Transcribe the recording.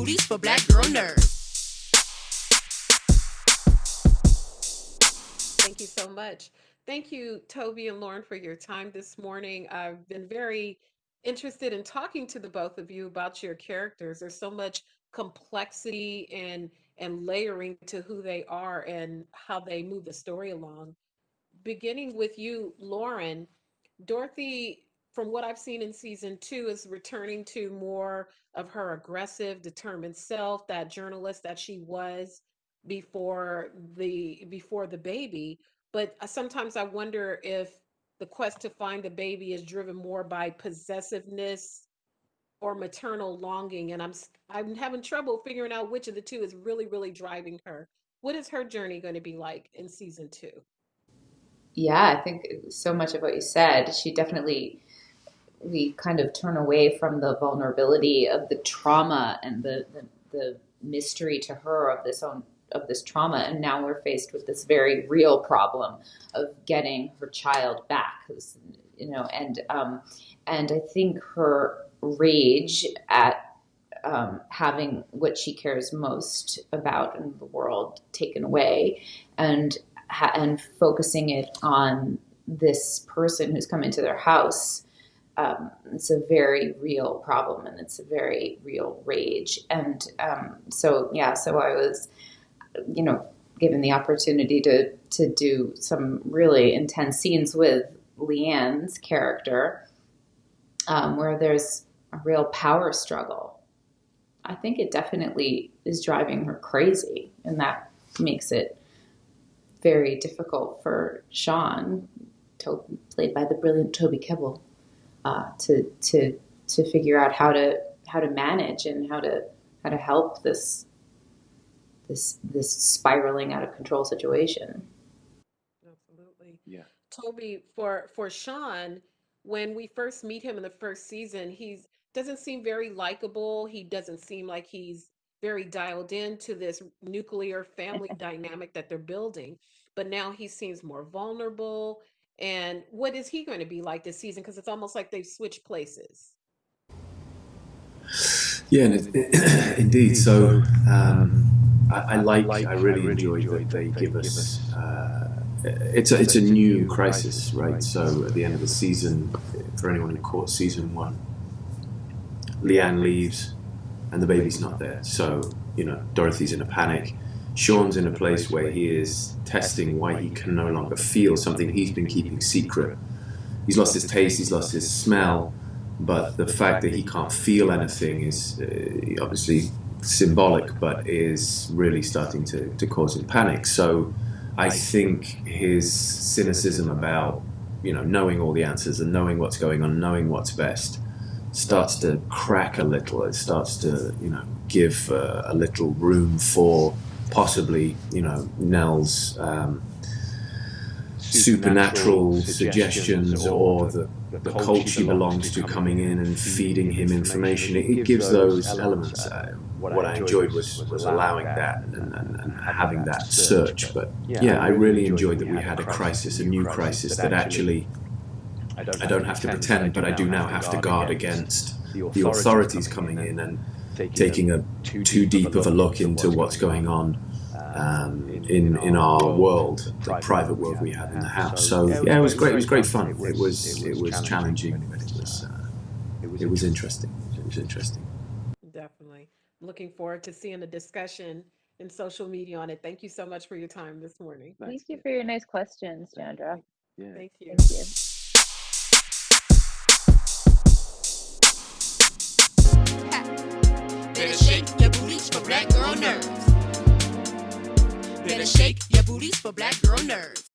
booties for black girl nerds. Thank you so much. Thank you, Toby and Lauren, for your time this morning. I've been very interested in talking to the both of you about your characters. There's so much complexity and layering to who they are and how they move the story along. Beginning with you, Lauren, Dorothy, from what I've seen in season two, is returning to more of her aggressive, determined self, that journalist that she was before the baby. But sometimes I wonder if the quest to find the baby is driven more by possessiveness or maternal longing, and I'm having trouble figuring out which of the two is really, really driving her. What is her journey going to be like in season two? Yeah, I think so much of what you said. She definitely, we kind of turn away from the vulnerability of the trauma and the mystery to her of this trauma, and now we're faced with this very real problem of getting her child back. And I think her rage at having what she cares most about in the world taken away, and focusing it on this person who's come into their house. It's a very real problem, and it's a very real rage. And so I was, given the opportunity to do some really intense scenes with Leanne's character, where there's a real power struggle. I think it definitely is driving her crazy, and that makes it very difficult for Sean, played by the brilliant Toby Kebbell, to figure out how to manage and how to help this spiraling out of control situation. Absolutely. Yeah. Toby, for Sean, when we first meet him in the first season, he's doesn't seem very likable. He doesn't seem like he's very dialed into this nuclear family dynamic that they're building. But now he seems more vulnerable. And what is he going to be like this season? Because it's almost like they've switched places. Yeah, indeed. So I really enjoy that they give us. It's a new crisis, right? So at the end of the season, for anyone who caught season one, Leanne leaves, and the baby's not there. So Dorothy's in a panic. Sean's in a place where he is testing why he can no longer feel something he's been keeping secret. He's lost his taste, he's lost his smell, but the fact that he can't feel anything is obviously symbolic, but is really starting to cause him panic. So I think his cynicism about knowing all the answers and knowing what's going on, knowing what's best, starts to crack a little. It starts to give a little room for possibly Nell's supernatural suggestions, or the cult she belongs to coming in and feeding him information. It gives those elements. What I enjoyed was allowing that and having that search. But yeah, I really enjoyed that we had a crisis, a new crisis that actually I don't have to pretend, but I do now have to guard against the authorities coming in and taking a too deep of a look into what's going on in our world, the private world we have in the house. So yeah, it was great. It was great fun. It was challenging, but it was interesting. It was interesting. Definitely. Looking forward to seeing the discussion in social media on it. Thank you so much for your time this morning. Thank you for your nice questions, Jeandra. Yeah. Thank you. Thank you. Better shake your booties for black girl nerves. Better shake your booties for black girl nerves.